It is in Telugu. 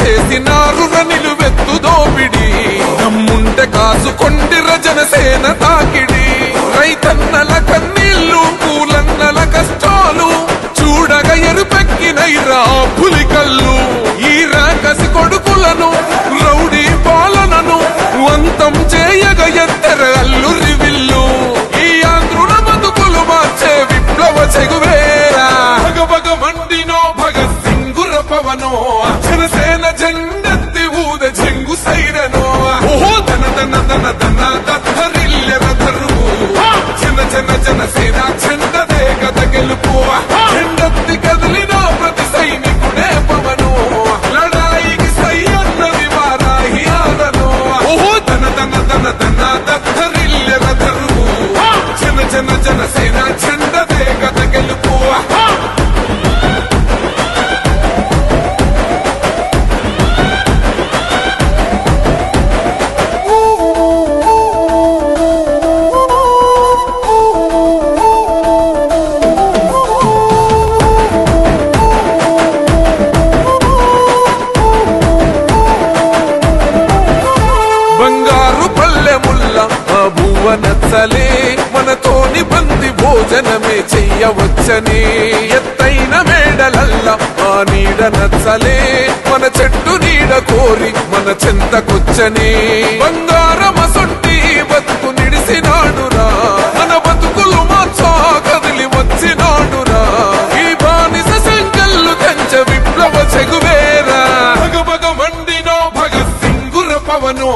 చేసినారు నిలువెత్తు దోపిడి దమ్ముంటే కాసుకొండిర జనసేన తాకిడి రైతన్నల కన్నీళ్లు పూలన్నల కష్టాలు చూడగ ఎరుపెక్కినైరా పులికల్లు ఈ రాకసి కొడుకులను రౌడీ పాలనను అంతం చేయగ ఎత్తర అల్లురి విల్లు ఈ ఆంధ్రుల బతుకులు మార్చే విప్లవ చెగువేరా భగభగ మండినో భగత్ సింగుర పవనో జనసేన జెండెత్తి ఊద చెంగు సైరనో ఓహో దన దన దన దన దత్తరిల్లెర ధరువు జన జన జనసేన జెండదే గద గెలుపు జెండెత్తి కదిలిన ప్రతి సైనికుడే పవనో లడాయికి సై అన్నది వారాహి ఆదనో ఓహో దన దన దన దన దత్తరిల్లెర ధరువు జన జన జనసేన జెండదే గద గెలుపు నచ్చలే మనతోని బంది భోజనమే చెయ్యవచ్చని ఎత్తైన మేడలల్ల ఆ నీడ నచ్చలే మన చెట్టు నీడ కోరి మన చెంతకొచ్చని బంగారమసొంటి బతుకు నిడిసినాడురా మన బతుకులు మార్చా కదిలి వచ్చినాడురా ఈ బానిస సంకల్లు కంచ విప్లవ చెగువేరా భగభగ మండినో భగత్ సింగుర పవనో